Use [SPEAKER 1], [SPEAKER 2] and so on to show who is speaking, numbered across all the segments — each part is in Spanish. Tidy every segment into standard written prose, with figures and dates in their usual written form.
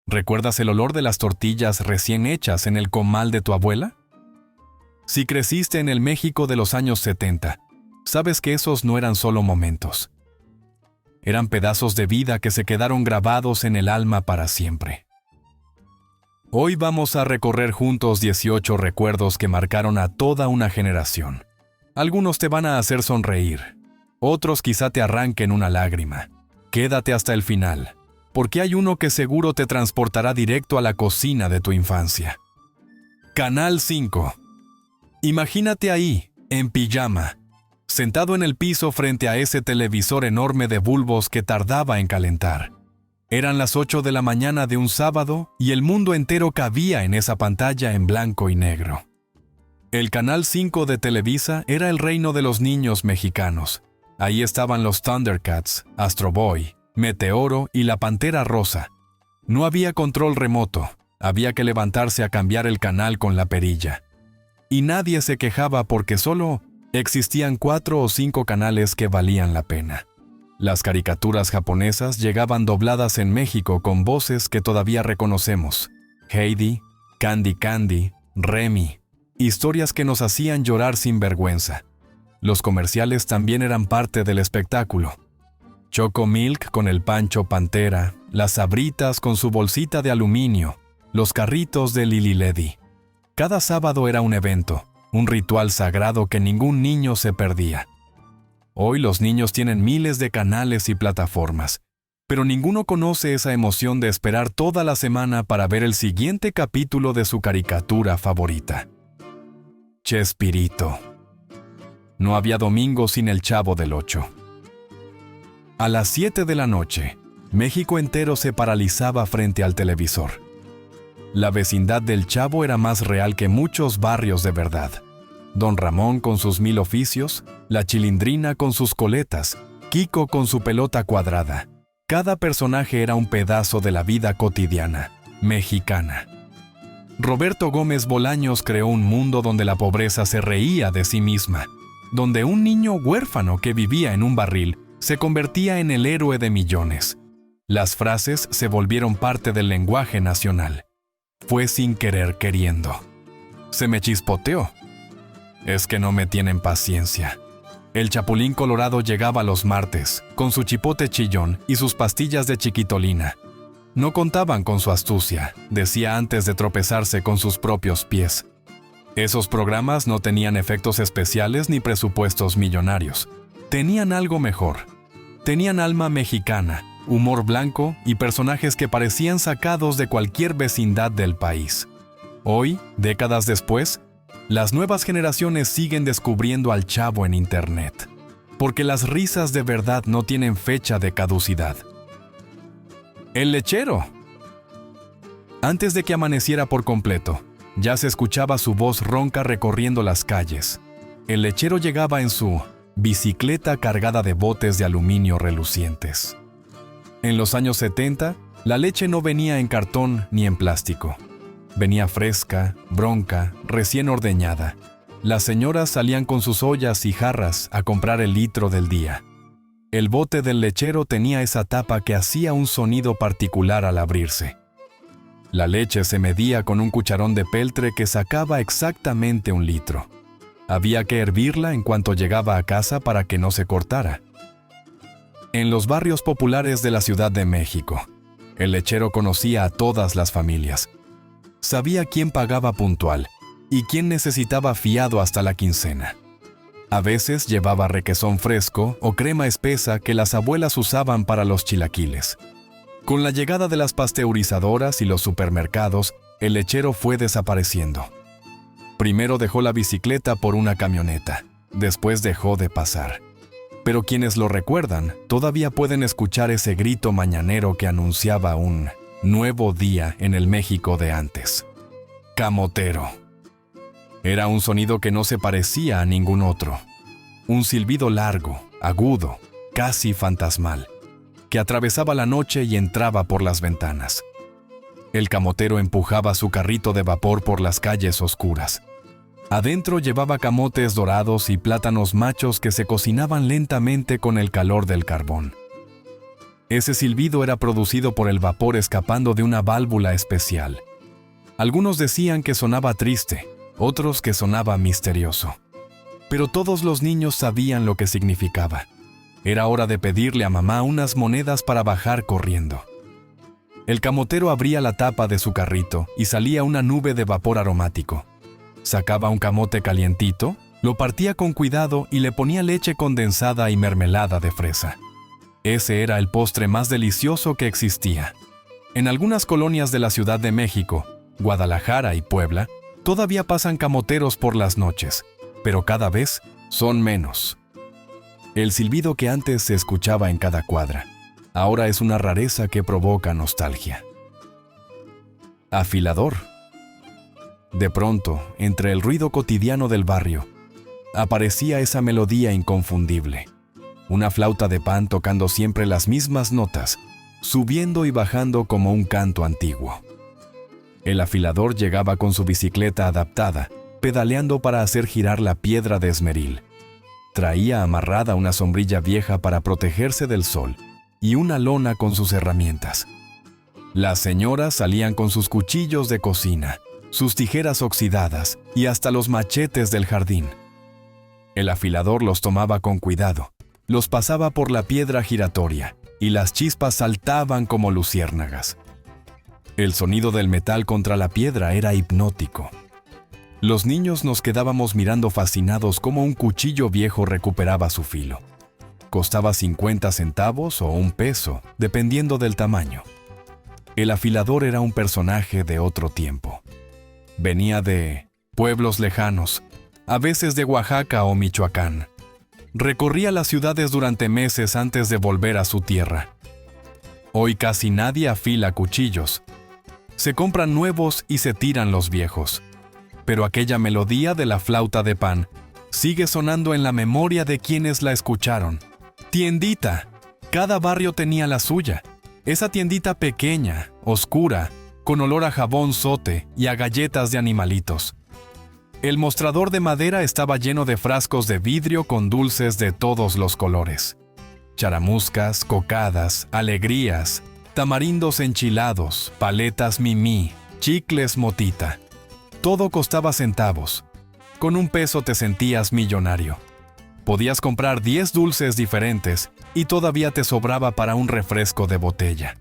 [SPEAKER 1] ¿Recuerdas el olor de las tortillas recién hechas en el comal de tu abuela? Si creciste en el México de los años 70, sabes que esos no eran solo momentos. Eran pedazos de vida que se quedaron grabados en el alma para siempre. Hoy vamos a recorrer juntos 18 recuerdos que marcaron a toda una generación. Algunos te van a hacer sonreír, otros quizá te arranquen una lágrima. Quédate hasta el final, porque hay uno que seguro te transportará directo a la cocina de tu infancia. Canal 5. Imagínate ahí, en pijama, sentado en el piso frente a ese televisor enorme de bulbos que tardaba en calentar. Eran las 8 de la mañana de un sábado y el mundo entero cabía en esa pantalla en blanco y negro. El Canal 5 de Televisa era el reino de los niños mexicanos. Ahí estaban los Thundercats, Astro Boy, Meteoro y la Pantera Rosa. No había control remoto, había que levantarse a cambiar el canal con la perilla. Y nadie se quejaba porque solo existían 4 o 5 canales que valían la pena. Las caricaturas japonesas llegaban dobladas en México con voces que todavía reconocemos. Heidi, Candy Candy, Remy, historias que nos hacían llorar sin vergüenza. Los comerciales también eran parte del espectáculo. Choco Milk con el Pancho Pantera, las Sabritas con su bolsita de aluminio, los carritos de Lili Ledy. Cada sábado era un evento, un ritual sagrado que ningún niño se perdía. Hoy los niños tienen miles de canales y plataformas, pero ninguno conoce esa emoción de esperar toda la semana para ver el siguiente capítulo de su caricatura favorita. Chespirito. No había domingo sin el Chavo del Ocho. A las 7 de la noche, México entero se paralizaba frente al televisor. La vecindad del Chavo era más real que muchos barrios de verdad. Don Ramón con sus 1000 oficios, la Chilindrina con sus coletas, Kiko con su pelota cuadrada. Cada personaje era un pedazo de la vida cotidiana, mexicana. Roberto Gómez Bolaños creó un mundo donde la pobreza se reía de sí misma, donde un niño huérfano que vivía en un barril se convertía en el héroe de millones. Las frases se volvieron parte del lenguaje nacional. Fue sin querer queriendo. Se me chispoteó. Es que no me tienen paciencia. El Chapulín Colorado llegaba los martes, con su chipote chillón y sus pastillas de chiquitolina. No contaban con su astucia, decía antes de tropezarse con sus propios pies. Esos programas no tenían efectos especiales ni presupuestos millonarios. Tenían algo mejor. Tenían alma mexicana, humor blanco y personajes que parecían sacados de cualquier vecindad del país. Hoy, décadas después, las nuevas generaciones siguen descubriendo al Chavo en Internet, porque las risas de verdad no tienen fecha de caducidad. El lechero. Antes de que amaneciera por completo, ya se escuchaba su voz ronca recorriendo las calles. El lechero llegaba en su bicicleta cargada de botes de aluminio relucientes. En los años 70, la leche no venía en cartón ni en plástico. Venía fresca, bronca, recién ordeñada. Las señoras salían con sus ollas y jarras a comprar el litro del día. El bote del lechero tenía esa tapa que hacía un sonido particular al abrirse. La leche se medía con un cucharón de peltre que sacaba exactamente 1 litro. Había que hervirla en cuanto llegaba a casa para que no se cortara. En los barrios populares de la Ciudad de México, el lechero conocía a todas las familias. Sabía quién pagaba puntual y quién necesitaba fiado hasta la quincena. A veces llevaba requesón fresco o crema espesa que las abuelas usaban para los chilaquiles. Con la llegada de las pasteurizadoras y los supermercados, el lechero fue desapareciendo. Primero dejó la bicicleta por una camioneta, después dejó de pasar. Pero quienes lo recuerdan todavía pueden escuchar ese grito mañanero que anunciaba un nuevo día en el México de antes. Camotero. Era un sonido que no se parecía a ningún otro. Un silbido largo, agudo, casi fantasmal, que atravesaba la noche y entraba por las ventanas. El camotero empujaba su carrito de vapor por las calles oscuras. Adentro llevaba camotes dorados y plátanos machos que se cocinaban lentamente con el calor del carbón. Ese silbido era producido por el vapor escapando de una válvula especial. Algunos decían que sonaba triste, otros que sonaba misterioso. Pero todos los niños sabían lo que significaba. Era hora de pedirle a mamá unas monedas para bajar corriendo. El camotero abría la tapa de su carrito y salía una nube de vapor aromático. Sacaba un camote calientito, lo partía con cuidado y le ponía leche condensada y mermelada de fresa. Ese era el postre más delicioso que existía. En algunas colonias de la Ciudad de México, Guadalajara y Puebla, todavía pasan camoteros por las noches, pero cada vez son menos. El silbido que antes se escuchaba en cada cuadra, ahora es una rareza que provoca nostalgia. Afilador. De pronto, entre el ruido cotidiano del barrio, aparecía esa melodía inconfundible. Una flauta de pan tocando siempre las mismas notas, subiendo y bajando como un canto antiguo. El afilador llegaba con su bicicleta adaptada, pedaleando para hacer girar la piedra de esmeril. Traía amarrada una sombrilla vieja para protegerse del sol y una lona con sus herramientas. Las señoras salían con sus cuchillos de cocina, sus tijeras oxidadas y hasta los machetes del jardín. El afilador los tomaba con cuidado, los pasaba por la piedra giratoria y las chispas saltaban como luciérnagas. El sonido del metal contra la piedra era hipnótico. Los niños nos quedábamos mirando fascinados cómo un cuchillo viejo recuperaba su filo. Costaba 50 centavos o un peso, dependiendo del tamaño. El afilador era un personaje de otro tiempo. Venía de pueblos lejanos, a veces de Oaxaca o Michoacán. Recorría las ciudades durante meses antes de volver a su tierra. Hoy casi nadie afila cuchillos. Se compran nuevos y se tiran los viejos. Pero aquella melodía de la flauta de pan sigue sonando en la memoria de quienes la escucharon. Tiendita. Cada barrio tenía la suya. Esa tiendita pequeña, oscura, con olor a jabón sote y a galletas de animalitos. El mostrador de madera estaba lleno de frascos de vidrio con dulces de todos los colores. Charamuscas, cocadas, alegrías, tamarindos enchilados, paletas mimí, chicles motita. Todo costaba centavos. Con un peso te sentías millonario. Podías comprar 10 dulces diferentes y todavía te sobraba para un refresco de botella.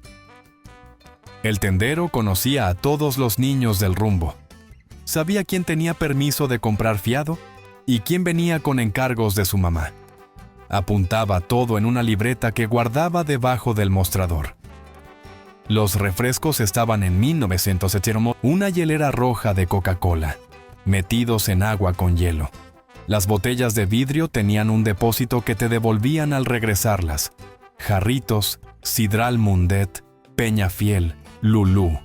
[SPEAKER 1] El tendero conocía a todos los niños del rumbo. Sabía quién tenía permiso de comprar fiado y quién venía con encargos de su mamá. Apuntaba todo en una libreta que guardaba debajo del mostrador. Los refrescos estaban en 1970, una hielera roja de Coca-Cola, metidos en agua con hielo. Las botellas de vidrio tenían un depósito que te devolvían al regresarlas. Jarritos, Sidral Mundet, Peñafiel, Lulú.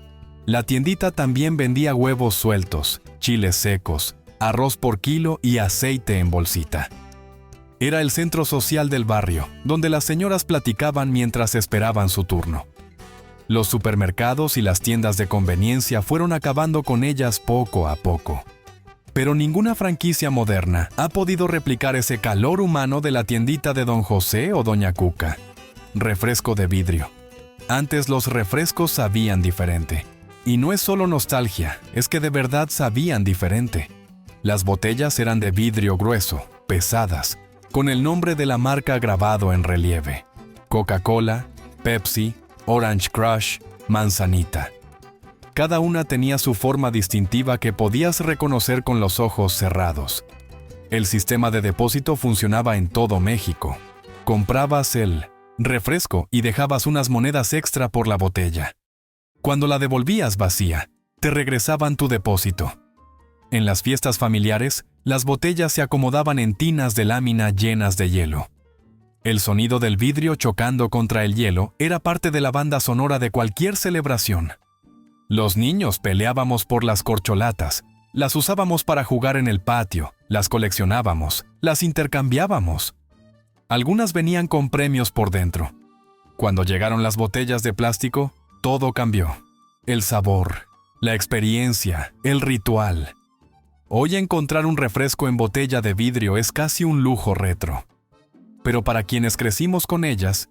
[SPEAKER 1] La tiendita también vendía huevos sueltos, chiles secos, arroz por kilo y aceite en bolsita. Era el centro social del barrio, donde las señoras platicaban mientras esperaban su turno. Los supermercados y las tiendas de conveniencia fueron acabando con ellas poco a poco. Pero ninguna franquicia moderna ha podido replicar ese calor humano de la tiendita de Don José o Doña Cuca. Refresco de vidrio. Antes los refrescos sabían diferente. Y no es solo nostalgia, es que de verdad sabían diferente. Las botellas eran de vidrio grueso, pesadas, con el nombre de la marca grabado en relieve. Coca-Cola, Pepsi, Orange Crush, Manzanita. Cada una tenía su forma distintiva que podías reconocer con los ojos cerrados. El sistema de depósito funcionaba en todo México. Comprabas el refresco y dejabas unas monedas extra por la botella. Cuando la devolvías vacía, te regresaban tu depósito. En las fiestas familiares, las botellas se acomodaban en tinas de lámina llenas de hielo. El sonido del vidrio chocando contra el hielo era parte de la banda sonora de cualquier celebración. Los niños peleábamos por las corcholatas, las usábamos para jugar en el patio, las coleccionábamos, las intercambiábamos. Algunas venían con premios por dentro. Cuando llegaron las botellas de plástico, todo cambió. El sabor, la experiencia, el ritual. Hoy encontrar un refresco en botella de vidrio es casi un lujo retro. Pero para quienes crecimos con ellas,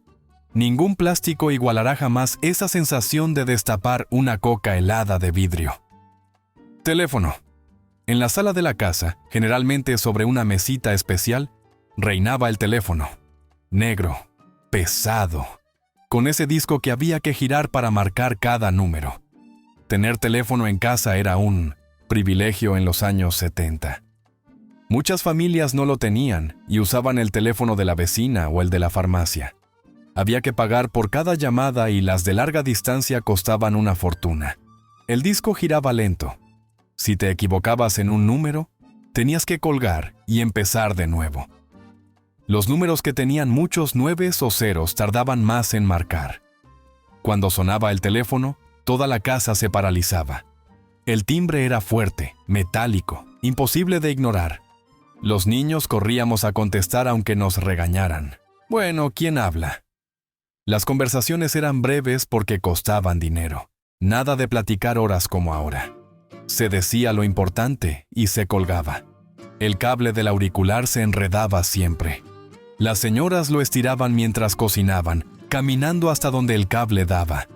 [SPEAKER 1] Ningún plástico igualará jamás esa sensación de destapar una coca helada de vidrio. Teléfono. En la sala de la casa, generalmente sobre una mesita especial, reinaba el teléfono. Negro, pesado, con ese disco que había que girar para marcar cada número. Tener teléfono en casa era un privilegio en los años 70. Muchas familias no lo tenían y usaban el teléfono de la vecina o el de la farmacia. Había que pagar por cada llamada y las de larga distancia costaban una fortuna. El disco giraba lento. Si te equivocabas en un número, tenías que colgar y empezar de nuevo. Los números que tenían muchos nueves o ceros tardaban más en marcar. Cuando sonaba el teléfono, toda la casa se paralizaba. El timbre era fuerte, metálico, imposible de ignorar. Los niños corríamos a contestar aunque nos regañaran. Bueno, ¿quién habla? Las conversaciones eran breves porque costaban dinero. Nada de platicar horas como ahora. Se decía lo importante y se colgaba. El cable del auricular se enredaba siempre. Las señoras lo estiraban mientras cocinaban, caminando hasta donde el cable daba.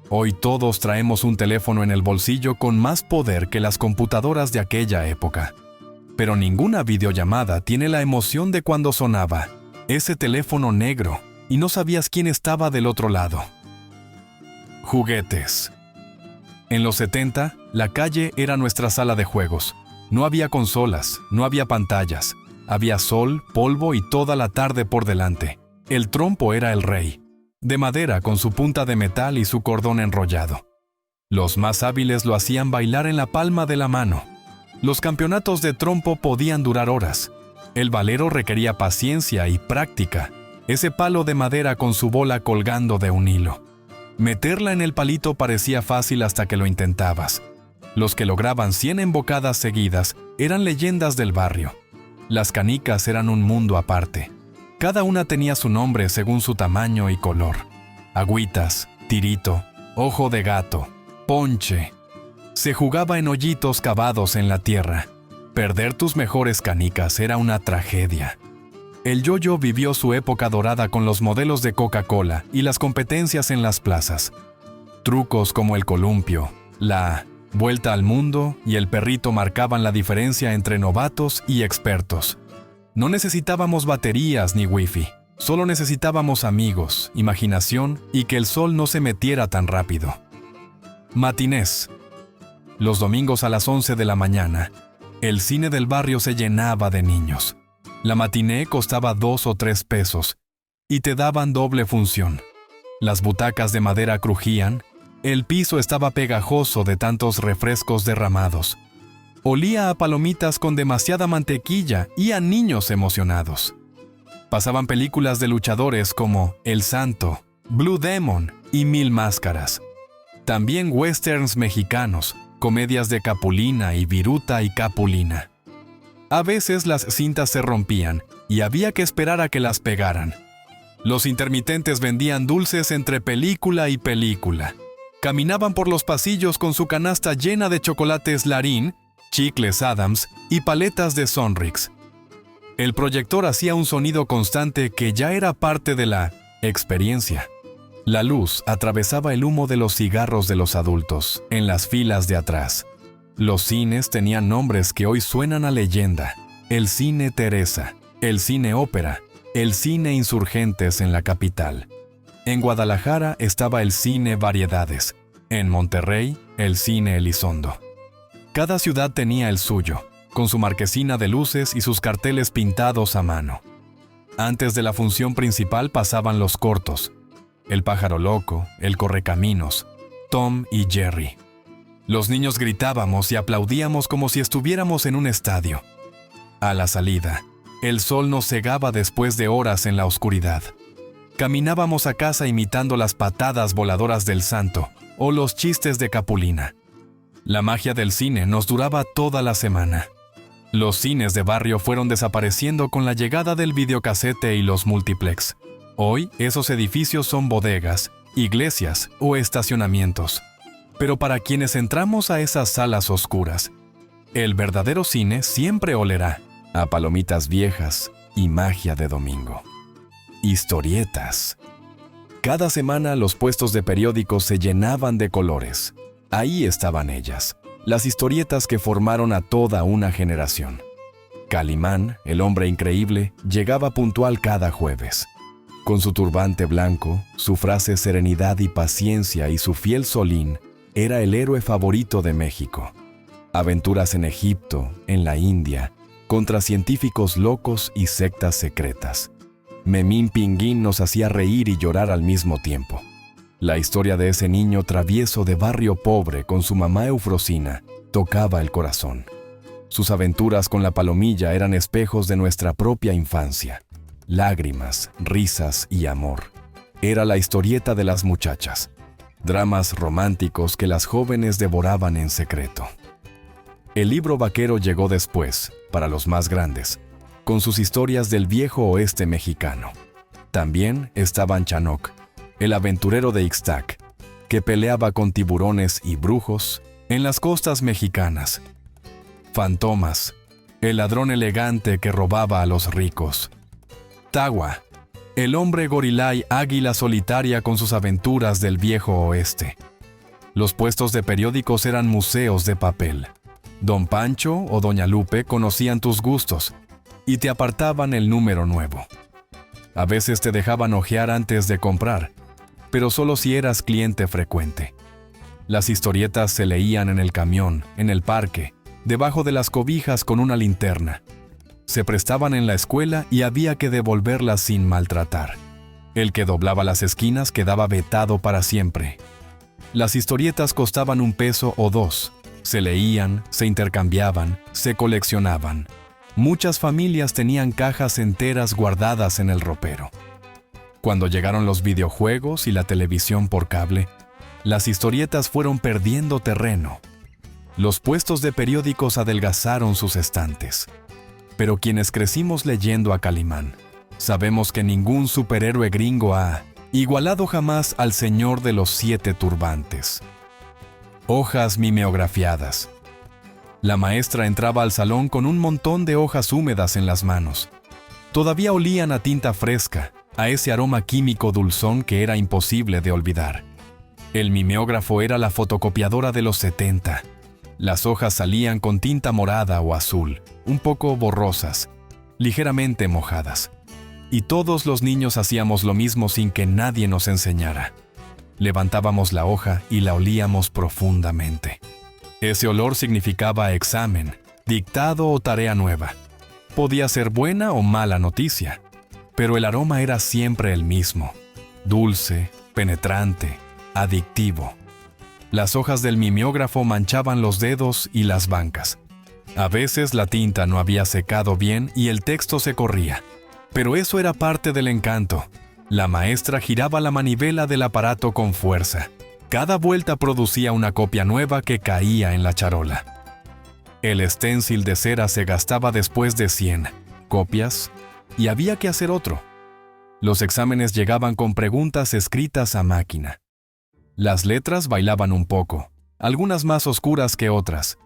[SPEAKER 1] Hoy todos traemos un teléfono en el bolsillo con más poder que las computadoras de aquella época. Pero ninguna videollamada tiene la emoción de cuando sonaba ese teléfono negro y no sabías quién estaba del otro lado. Juguetes. En los 70, la calle era nuestra sala de juegos. No había consolas, no había pantallas. Había sol, polvo y toda la tarde por delante. El trompo era el rey, de madera con su punta de metal y su cordón enrollado. Los más hábiles lo hacían bailar en la palma de la mano. Los campeonatos de trompo podían durar horas. El valero requería paciencia y práctica. Ese palo de madera con su bola colgando de un hilo. Meterla en el palito parecía fácil hasta que lo intentabas. Los que lograban 100 embocadas seguidas eran leyendas del barrio. Las canicas eran un mundo aparte. Cada una tenía su nombre según su tamaño y color. Agüitas, tirito, ojo de gato, ponche. Se jugaba en hoyitos cavados en la tierra. Perder tus mejores canicas era una tragedia. El yo-yo vivió su época dorada con los modelos de Coca-Cola y las competencias en las plazas. Trucos como el columpio, la vuelta al mundo y el perrito marcaban la diferencia entre novatos y expertos. No necesitábamos baterías ni wifi, solo necesitábamos amigos, imaginación y que el sol no se metiera tan rápido. Matinés. Los domingos a las 11 de la mañana, el cine del barrio se llenaba de niños. La matiné costaba 2 o 3 pesos y te daban doble función. Las butacas de madera crujían, el piso estaba pegajoso de tantos refrescos derramados. Olía a palomitas con demasiada mantequilla y a niños emocionados. Pasaban películas de luchadores como El Santo, Blue Demon y Mil Máscaras. También westerns mexicanos, comedias de Capulina y Viruta y Capulina. A veces las cintas se rompían y había que esperar a que las pegaran. Los intermitentes vendían dulces entre película y película. Caminaban por los pasillos con su canasta llena de chocolates Larín, chicles Adams y paletas de Sonrix. El proyector hacía un sonido constante que ya era parte de la experiencia. La luz atravesaba el humo de los cigarros de los adultos en las filas de atrás. Los cines tenían nombres que hoy suenan a leyenda. El Cine Teresa, el Cine Ópera, el Cine Insurgentes en la capital. En Guadalajara estaba el Cine Variedades. En Monterrey, el Cine Elizondo. Cada ciudad tenía el suyo, con su marquesina de luces y sus carteles pintados a mano. Antes de la función principal pasaban los cortos. El Pájaro Loco, El Correcaminos, Tom y Jerry. Los niños gritábamos y aplaudíamos como si estuviéramos en un estadio. A la salida, el sol nos cegaba después de horas en la oscuridad. Caminábamos a casa imitando las patadas voladoras del santo o los chistes de Capulina. La magia del cine nos duraba toda la semana. Los cines de barrio fueron desapareciendo con la llegada del videocasete y los multiplex. Hoy, esos edificios son bodegas, iglesias o estacionamientos. Pero para quienes entramos a esas salas oscuras, el verdadero cine siempre olerá a palomitas viejas y magia de domingo. Historietas. Cada semana los puestos de periódicos se llenaban de colores. Ahí estaban ellas, las historietas que formaron a toda una generación. Calimán, el hombre increíble, llegaba puntual cada jueves. Con su turbante blanco, su frase serenidad y paciencia y su fiel solín, era el héroe favorito de México. Aventuras en Egipto, en la India, contra científicos locos y sectas secretas. Memín Pinguín nos hacía reír y llorar al mismo tiempo. La historia de ese niño travieso de barrio pobre con su mamá Eufrosina tocaba el corazón. Sus aventuras con la palomilla eran espejos de nuestra propia infancia. Lágrimas, risas y amor. Era la historieta de las muchachas. Dramas románticos que las jóvenes devoraban en secreto. El libro vaquero llegó después, para los más grandes, con sus historias del viejo oeste mexicano. También estaban Chanoc, el aventurero de Ixtac, que peleaba con tiburones y brujos en las costas mexicanas. Fantomas, el ladrón elegante que robaba a los ricos. Tagua, el hombre gorilay águila solitaria con sus aventuras del viejo oeste. Los puestos de periódicos eran museos de papel. Don Pancho o Doña Lupe conocían tus gustos y te apartaban el número nuevo. A veces te dejaban hojear antes de comprar, pero solo si eras cliente frecuente. Las historietas se leían en el camión, en el parque, debajo de las cobijas con una linterna. Se prestaban en la escuela y había que devolverlas sin maltratar. El que doblaba las esquinas quedaba vetado para siempre. Las historietas costaban 1 peso o 2. Se leían, se intercambiaban, se coleccionaban. Muchas familias tenían cajas enteras guardadas en el ropero. Cuando llegaron los videojuegos y la televisión por cable, las historietas fueron perdiendo terreno. Los puestos de periódicos adelgazaron sus estantes. Pero quienes crecimos leyendo a Calimán, sabemos que ningún superhéroe gringo ha igualado jamás al señor de los 7 turbantes. Hojas mimeografiadas. La maestra entraba al salón con un montón de hojas húmedas en las manos. Todavía olían a tinta fresca, a ese aroma químico dulzón que era imposible de olvidar. El mimeógrafo era la fotocopiadora de los 70. Las hojas salían con tinta morada o azul, un poco borrosas, ligeramente mojadas. Y todos los niños hacíamos lo mismo sin que nadie nos enseñara. Levantábamos la hoja y la olíamos profundamente. Ese olor significaba examen, dictado o tarea nueva. Podía ser buena o mala noticia, pero el aroma era siempre el mismo: dulce, penetrante, adictivo. Las hojas del mimeógrafo manchaban los dedos y las bancas. A veces la tinta no había secado bien y el texto se corría. Pero eso era parte del encanto. La maestra giraba la manivela del aparato con fuerza. Cada vuelta producía una copia nueva que caía en la charola. El esténcil de cera se gastaba después de 100 copias y había que hacer otro. Los exámenes llegaban con preguntas escritas a máquina. Las letras bailaban un poco, algunas más oscuras que otras.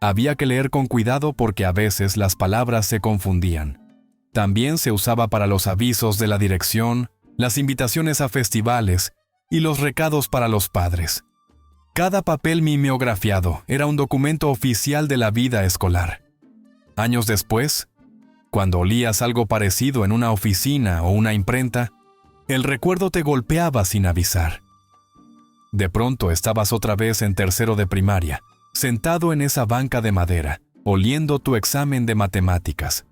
[SPEAKER 1] Había que leer con cuidado porque a veces las palabras se confundían. También se usaba para los avisos de la dirección, las invitaciones a festivales y los recados para los padres. Cada papel mimeografiado era un documento oficial de la vida escolar. Años después, cuando olías algo parecido en una oficina o una imprenta, el recuerdo te golpeaba sin avisar. De pronto estabas otra vez en 3º de primaria, sentado en esa banca de madera, oliendo tu examen de matemáticas.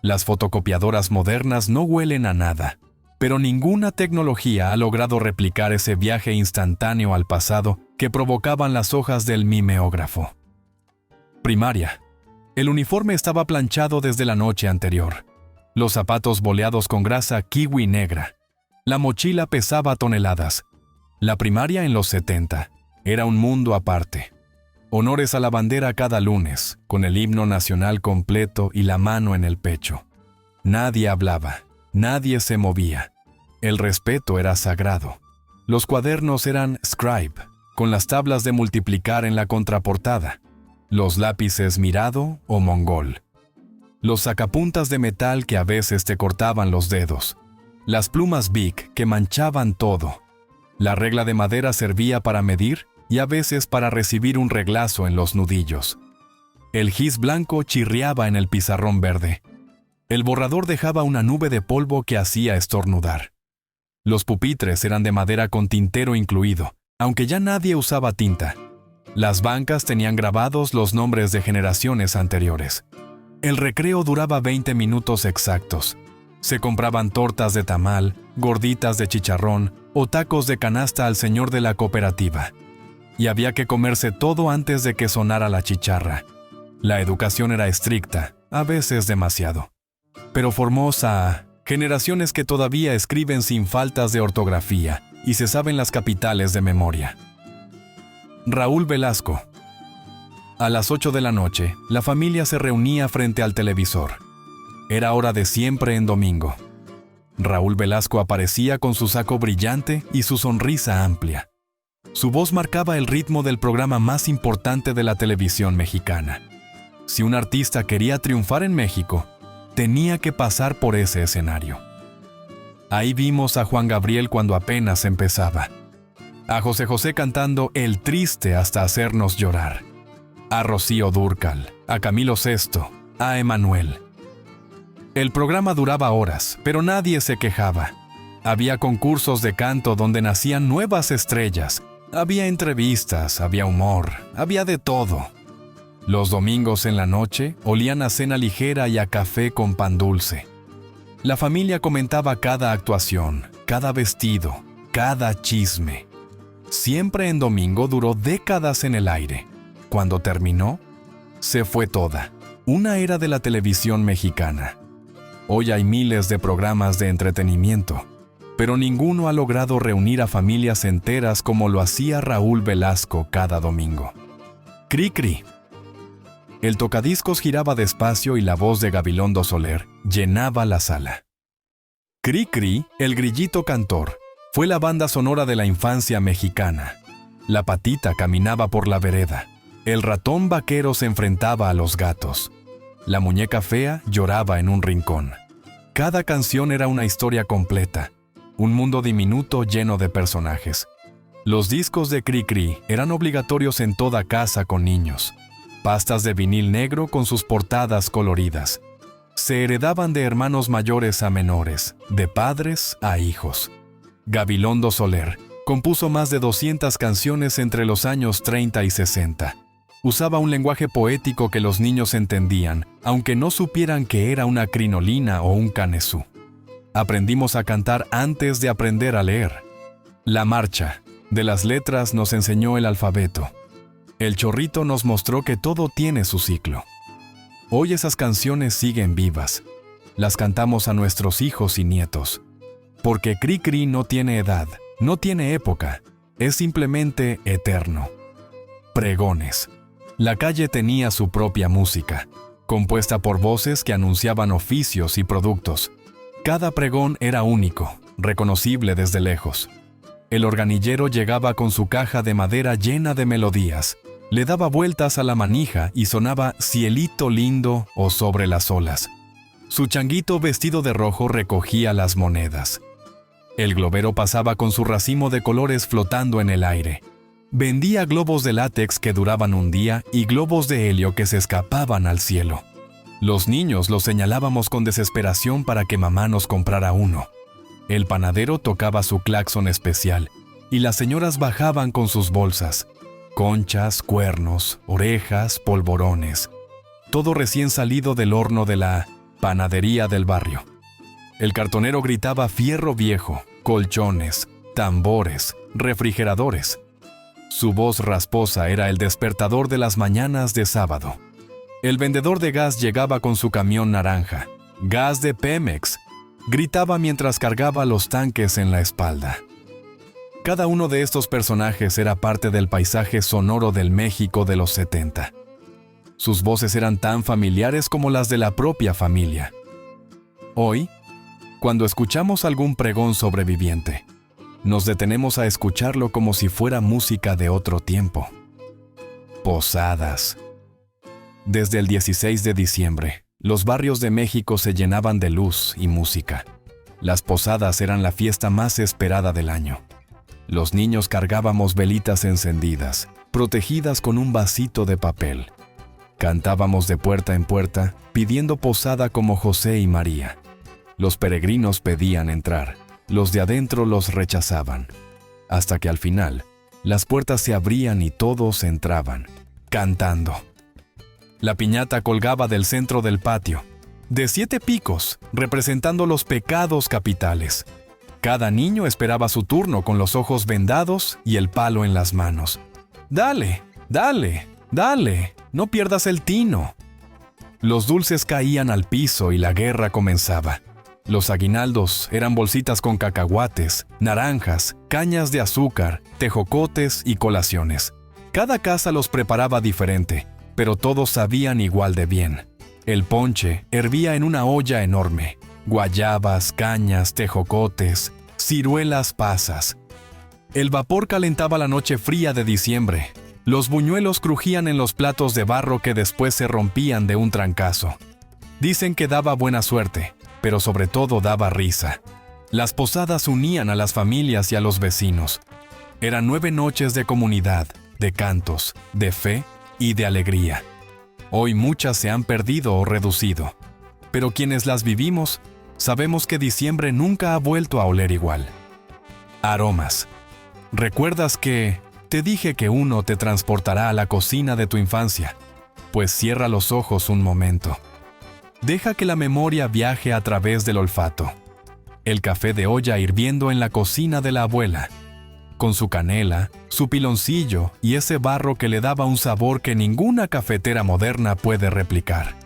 [SPEAKER 1] Las fotocopiadoras modernas no huelen a nada, pero ninguna tecnología ha logrado replicar ese viaje instantáneo al pasado que provocaban las hojas del mimeógrafo. Primaria. El uniforme estaba planchado desde la noche anterior. Los zapatos boleados con grasa kiwi negra. La mochila pesaba toneladas. La primaria en los 70 era un mundo aparte. Honores a la bandera cada lunes, con el himno nacional completo y la mano en el pecho. Nadie hablaba, nadie se movía. El respeto era sagrado. Los cuadernos eran scribe, con las tablas de multiplicar en la contraportada. Los lápices mirado o mongol. Los sacapuntas de metal que a veces te cortaban los dedos. las plumas Bic que manchaban todo. La regla de madera servía para medir y a veces para recibir un reglazo en los nudillos. El gis blanco chirriaba en el pizarrón verde. El borrador dejaba una nube de polvo que hacía estornudar. Los pupitres eran de madera con tintero incluido, aunque ya nadie usaba tinta. Las bancas tenían grabados los nombres de generaciones anteriores. El recreo duraba 20 minutos exactos. Se compraban tortas de tamal, gorditas de chicharrón o tacos de canasta al señor de la cooperativa. Y había que comerse todo antes de que sonara la chicharra. La educación era estricta, a veces demasiado. Pero formó a generaciones que todavía escriben sin faltas de ortografía y se saben las capitales de memoria. Raúl Velasco. A las 8 de la noche, la familia se reunía frente al televisor. Era hora de siempre en domingo. Raúl Velasco aparecía con su saco brillante y su sonrisa amplia. Su voz marcaba el ritmo del programa más importante de la televisión mexicana. Si un artista quería triunfar en México, tenía que pasar por ese escenario. Ahí vimos a Juan Gabriel cuando apenas empezaba. A José José cantando El Triste hasta hacernos llorar. A Rocío Dúrcal, a Camilo Sesto, a Emanuel. El programa duraba horas, pero nadie se quejaba. Había concursos de canto donde nacían nuevas estrellas. Había entrevistas, había humor, había de todo. Los domingos en la noche olían a cena ligera y a café con pan dulce. La familia comentaba cada actuación, cada vestido, cada chisme. Siempre en domingo duró décadas en el aire. Cuando terminó, se fue toda. Una era de la televisión mexicana. Hoy hay miles de programas de entretenimiento, pero ninguno ha logrado reunir a familias enteras como lo hacía Raúl Velasco cada domingo. Cri Cri. El tocadiscos giraba despacio y la voz de Gabilondo Soler llenaba la sala. Cri Cri, el grillito cantor, fue la banda sonora de la infancia mexicana. La patita caminaba por la vereda. El ratón vaquero se enfrentaba a los gatos. La muñeca fea lloraba en un rincón. Cada canción era una historia completa, un mundo diminuto lleno de personajes. Los discos de Cri Cri eran obligatorios en toda casa con niños. Pastas de vinil negro con sus portadas coloridas. Se heredaban de hermanos mayores a menores, de padres a hijos. Gabilondo Soler compuso más de 200 canciones entre los años 30 y 60. Usaba un lenguaje poético que los niños entendían, aunque no supieran que era una crinolina o un canesú. Aprendimos a cantar antes de aprender a leer. La marcha de las letras nos enseñó el alfabeto. El chorrito nos mostró que todo tiene su ciclo. Hoy esas canciones siguen vivas. Las cantamos a nuestros hijos y nietos. Porque Cri Cri no tiene edad, no tiene época, es simplemente eterno. Pregones. La calle tenía su propia música, compuesta por voces que anunciaban oficios y productos. Cada pregón era único, reconocible desde lejos. El organillero llegaba con su caja de madera llena de melodías, le daba vueltas a la manija y sonaba Cielito lindo o Sobre las olas. Su changuito vestido de rojo recogía las monedas. El globero pasaba con su racimo de colores flotando en el aire. Vendía globos de látex que duraban un día y globos de helio que se escapaban al cielo. Los niños los señalábamos con desesperación para que mamá nos comprara uno. El panadero tocaba su claxon especial y las señoras bajaban con sus bolsas. Conchas, cuernos, orejas, polvorones. Todo recién salido del horno de la panadería del barrio. El cartonero gritaba fierro viejo, colchones, tambores, refrigeradores. Su voz rasposa era el despertador de las mañanas de sábado. El vendedor de gas llegaba con su camión naranja. ¡Gas de Pemex! Gritaba mientras cargaba los tanques en la espalda. Cada uno de estos personajes era parte del paisaje sonoro del México de los 70. Sus voces eran tan familiares como las de la propia familia. Hoy, cuando escuchamos algún pregón sobreviviente, nos detenemos a escucharlo como si fuera música de otro tiempo. Posadas. Desde el 16 de diciembre, los barrios de México se llenaban de luz y música. Las posadas eran la fiesta más esperada del año. Los niños cargábamos velitas encendidas, protegidas con un vasito de papel. Cantábamos de puerta en puerta, pidiendo posada como José y María. Los peregrinos pedían entrar, los de adentro los rechazaban, hasta que al final, las puertas se abrían y todos entraban, cantando. La piñata colgaba del centro del patio, de 7 picos, representando los pecados capitales. Cada niño esperaba su turno con los ojos vendados y el palo en las manos. ¡Dale, dale, dale! ¡No pierdas el tino! Los dulces caían al piso y la guerra comenzaba. Los aguinaldos eran bolsitas con cacahuates, naranjas, cañas de azúcar, tejocotes y colaciones. Cada casa los preparaba diferente, pero todos sabían igual de bien. El ponche hervía en una olla enorme. Guayabas, cañas, tejocotes, ciruelas, pasas. El vapor calentaba la noche fría de diciembre. Los buñuelos crujían en los platos de barro que después se rompían de un trancazo. Dicen que daba buena suerte, pero sobre todo daba risa. Las posadas unían a las familias y a los vecinos. Eran 9 noches de comunidad, de cantos, de fe y de alegría. Hoy muchas se han perdido o reducido, pero quienes las vivimos, sabemos que diciembre nunca ha vuelto a oler igual. Aromas. ¿Recuerdas que te dije que uno te transportará a la cocina de tu infancia? Pues cierra los ojos un momento. Deja que la memoria viaje a través del olfato. El café de olla hirviendo en la cocina de la abuela, con su canela, su piloncillo y ese barro que le daba un sabor que ninguna cafetera moderna puede replicar.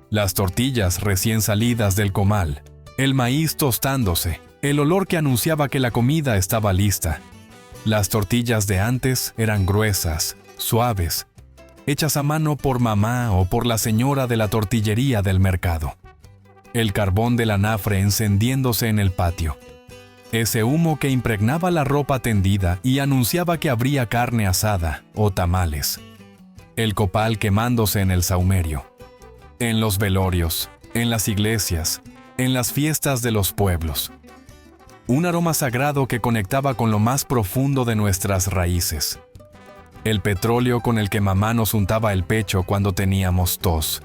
[SPEAKER 1] Las tortillas recién salidas del comal, el maíz tostándose, el olor que anunciaba que la comida estaba lista. Las tortillas de antes eran gruesas, suaves, hechas a mano por mamá o por la señora de la tortillería del mercado. El carbón del anafre encendiéndose en el patio. Ese humo que impregnaba la ropa tendida y anunciaba que habría carne asada o tamales. El copal quemándose en el sahumerio. En los velorios, en las iglesias, en las fiestas de los pueblos. Un aroma sagrado que conectaba con lo más profundo de nuestras raíces. El petróleo con el que mamá nos untaba el pecho cuando teníamos tos.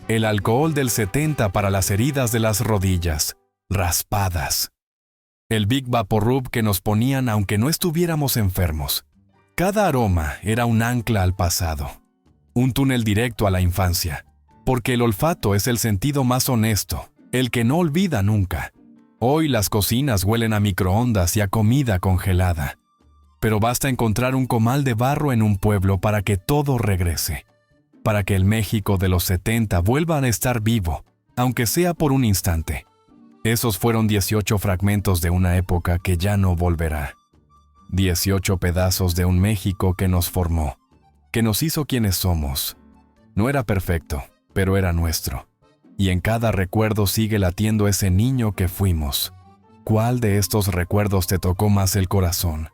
[SPEAKER 1] El alcohol del 70 para las heridas de las rodillas, raspadas. El Big Vaporub que nos ponían aunque no estuviéramos enfermos. Cada aroma era un ancla al pasado. Un túnel directo a la infancia. Porque el olfato es el sentido más honesto, el que no olvida nunca. Hoy las cocinas huelen a microondas y a comida congelada. Pero basta encontrar un comal de barro en un pueblo para que todo regrese. Para que el México de los 70 vuelva a estar vivo, aunque sea por un instante. Esos fueron 18 fragmentos de una época que ya no volverá. 18 pedazos de un México que nos formó, que nos hizo quienes somos. No era perfecto, pero era nuestro. Y en cada recuerdo sigue latiendo ese niño que fuimos. ¿Cuál de estos recuerdos te tocó más el corazón?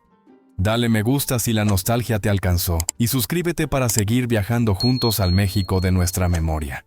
[SPEAKER 1] Dale me gusta si la nostalgia te alcanzó y suscríbete para seguir viajando juntos al México de nuestra memoria.